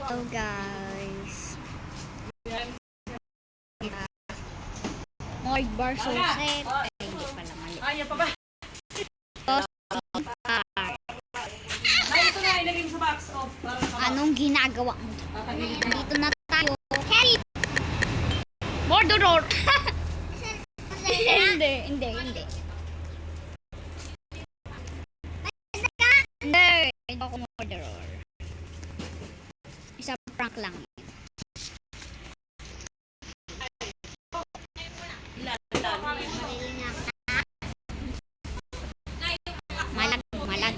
Hello guys. More bar so set. Ay, hindi pala mali. Ayaw pa ba? Ay, ito na, ilagay mo sa box. Oh, Anong ginagawa mo? Dito na tayo. Harry! Mordor! Hindi. Hindi. Hindi ako Mordor. Isa prank lang. Malag.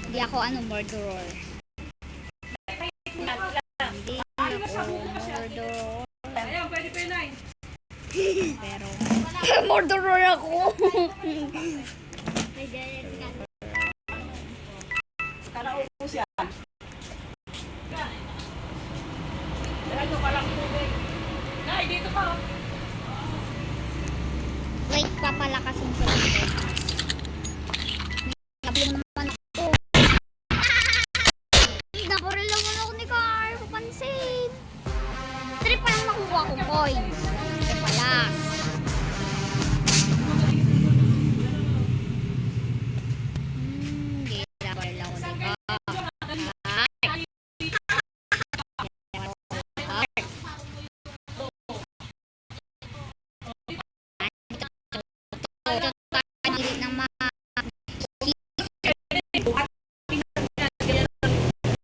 Hindi ako Mordor. Hindi ako Mordor. Ayaw, pwede pa yun ay. Pero Mordor ako. Kanaubos yan. Dahil nyo palang tubig. Nay, dito pa. Wait, papalakasin ko lang. Sabi naman ako. Naboril naman ako ni Carl. Papansin. 3 pa lang makuha ko coins. Ito pala. Hindi naboril ako ni Carl.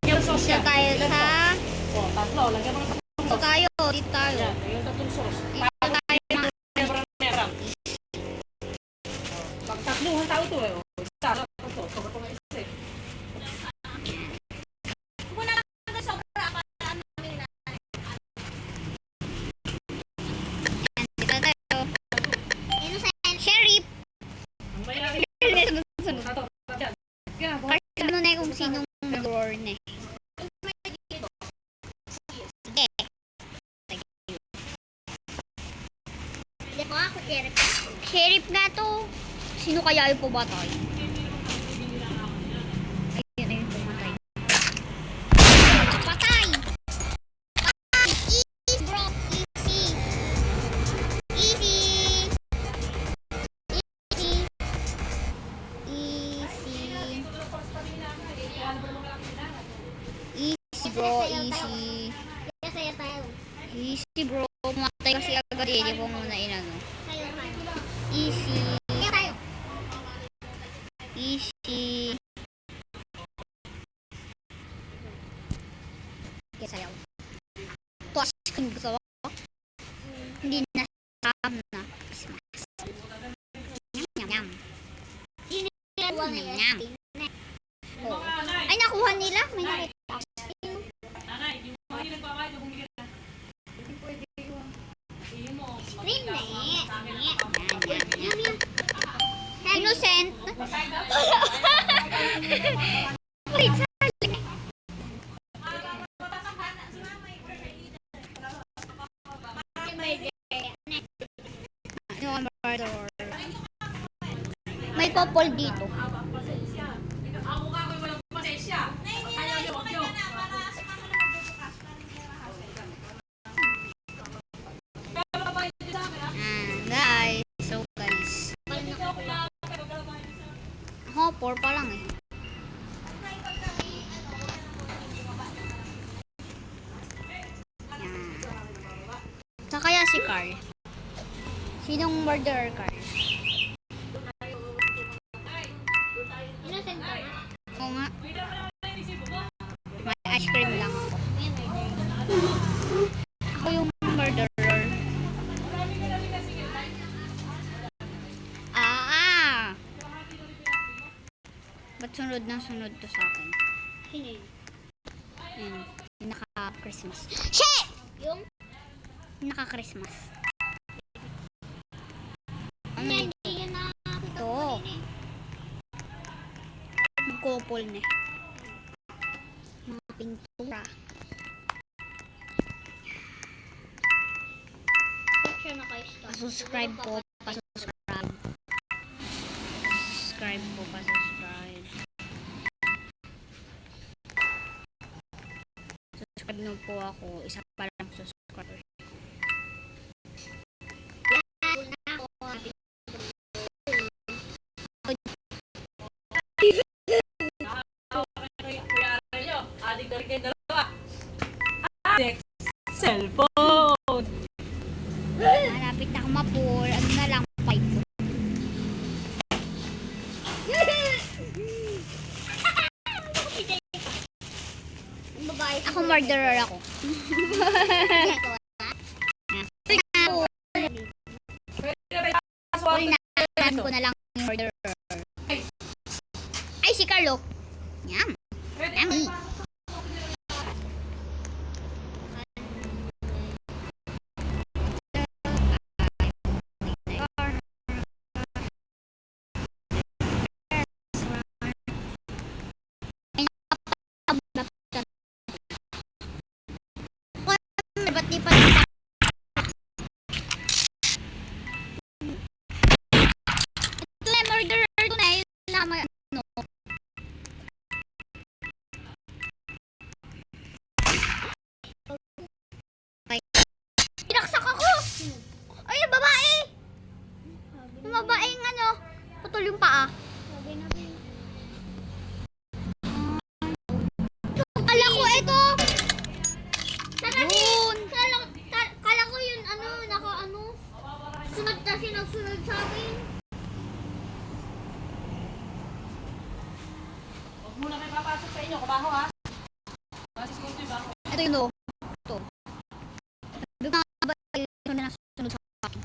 Dito tayo sa... Oh, tatlo. Lagyan mo ng Dito tayo. Dito tayo. yung tatlong sauce. Dito tayo. Merang. Pag tatluhan tao to eh. Isa, ito. Sobrang pa nga isa eh. Dito tayo. Innocent. Sheriff. Ang mayroon. Sunod. Tato. Dyan. Kaya, Kasi ano na kung sinong lord na eh. Sige. Hindi ko ako sheriff. Sheriff nga to. Sino kaya yung pumatay? Ayun, pumatay. Patay! Patay! Easy bro! Easy! Easy! Easy bro, easy. Easy bro, matay kasi agad eh. Hindi po muna inano. Easy. Easy. Okay, sayaw. Tuwas kung gusto ko. Hindi na sam na. Nyam, nyam. Nyam, nyam. Oh. Ay, nakuha nila. May nakita. nanay, di mo mahilig pa kayo. Bumigil na. Iyon mo. Innocent. Wait, sali. May couple dito. Ako ka ko'y walang pasensya. Ayaw nyo, wag nyo. Guys. So, guys. Oh, 4 pa lang eh. Yan. Sa kaya si Carl? Sinong murderer Carl? Oo nga. May ice cream lang ako. Ako yung murderer. Ba't sunod na sunod to sa akin? Yan. Yung naka-Christmas. Shit! Yung naka-Christmas. Ano ito? Mag-couple na. Mga pintura. Pa-subscribe po. Pa-subscribe. Subscribe po. Pa-subscribe. subscribe na po ako. Isa pa lang subscriber. Kuya Arelio, adik na rin kayo dalawa. Adik, cellphone. Malapit na ako mapul. Ano na lang, 5. Ako murderer ako. Ulinan ko na lang yung murderer. Ay, si Carlo. Yum. Yummy. Ba't di pa ito na murderer ko na yun na ano. Okay. Pinaksak ako! Ay, yung babae! Yung babaeng ano, putol yung paa. Kala ko ito! Yun! Kala ko yun ano, naka ano, sunod na sinagsunod sa akin. Huwag muna kayo papasok sa inyo, kabaho ha. Basis ko ito, baho. Ito yun o. Ito. Bigla nga ba yun na sunod sa akin?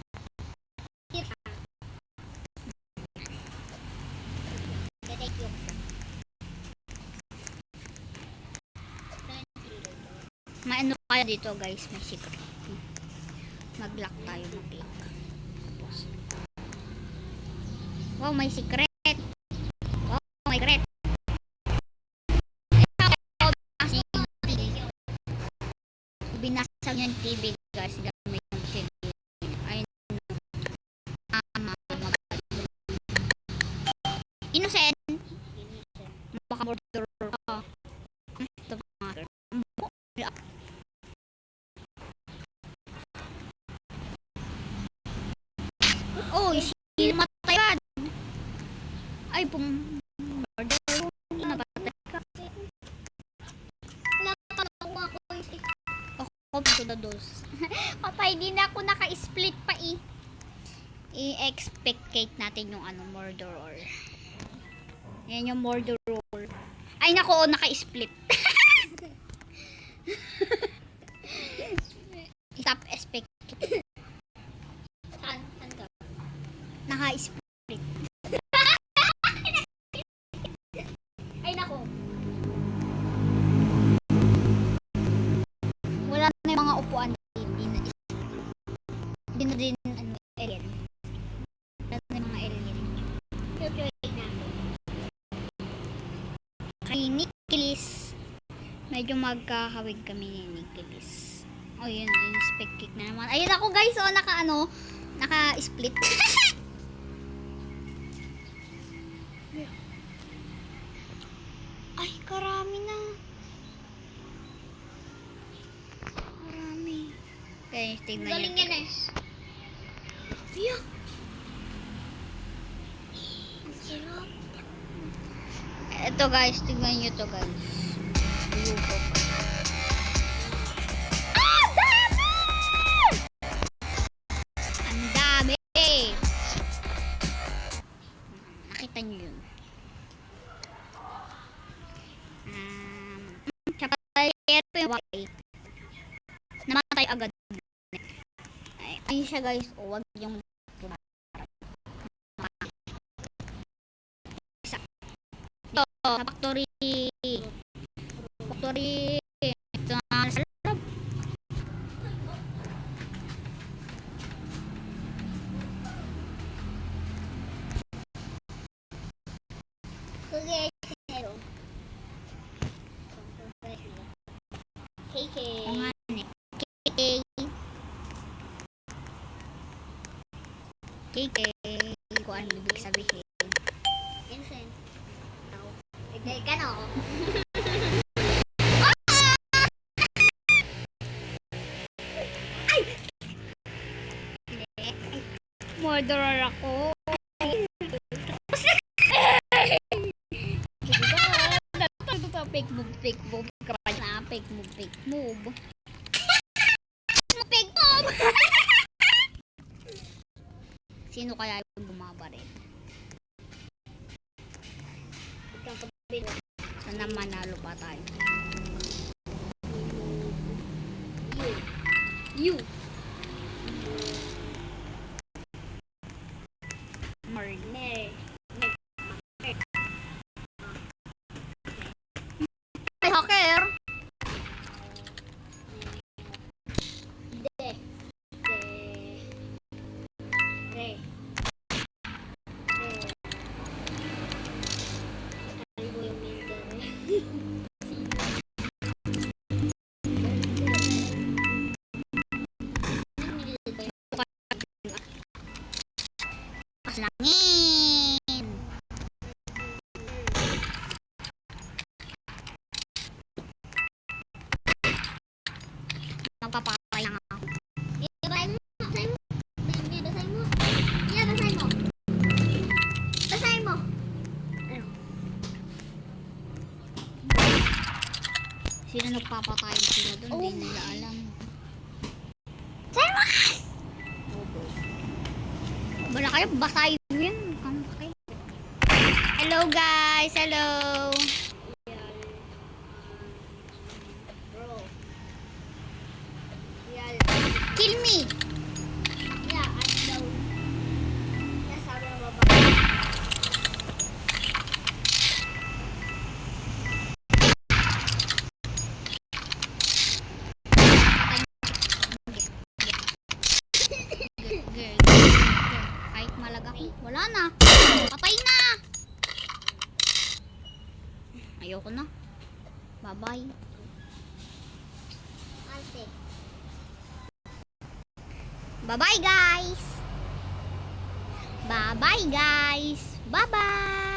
Maano kaya dito guys, may secret. Mag-lock tayo, mag-lock. Tapos. Wow, may secret. Wow, may secret. Binasag yung TV guys, gamit yung TV. Ayun. Innocent. Baka murder ka. Ito mga oh, matay ka. Ay, murder. Napatay ka. Wala ka nakuha ko. Ako, to the dos. Patay, di na ako naka-split pa eh. I-expectate natin yung ano, murderer. Yan yung murderer. Ay, nako, naka-split. Stop expect. Saan ka? Naka-split. Ay, nako. Wala na yung mga upuan. Hindi na din ano, alien. Wala na yung mga alien. Kay Nicholas, medyo magkahawig kami ni Nicholas. O yun, in-spec kick na naman. Ayun ako guys, o naka-split. Ay, karami na. Karami. Okay, tignan nyo. Galing yan eh. Yeah. Ang sarap. Ito guys, tignan nyo to guys. Lupo. Ah! Dami! Ang dami! Nakita nyo yun. Kapatay ito yung wakay. Namatay agad. Ayun siya guys. O, wag yung ito, sa factory. Factory. Ito na sa loob. KK. O nga ne. KK. KK. Kung ano ibig sabihin. Vincent. Ikaw na ako. Murderer ako. Fake move, fake move. Kapag na, fake move, fake move. Fake move! Sino kaya yung bumabaril? Sana manalo pa tayo. You. Marne. Ay, hacker. De. Re. Paslangin. Magpapatay lang ako. Basahin mo. Basahin mo. Basahin mo. Yeah, basahin mo. Basahin mo. Ano? Sino nagpapatay sila doon? Hindi nila alam. Basahin mo! Bala kayo, basahin mo yan. Okay. Hello guys, hello. Kill me. Yeah, I'm down. Yeah, sabi ng baba. Kahit malaga ko, wala na. Patay na. Ayoko na. Bye-bye. Bye-bye guys. Bye-bye guys. Bye-bye.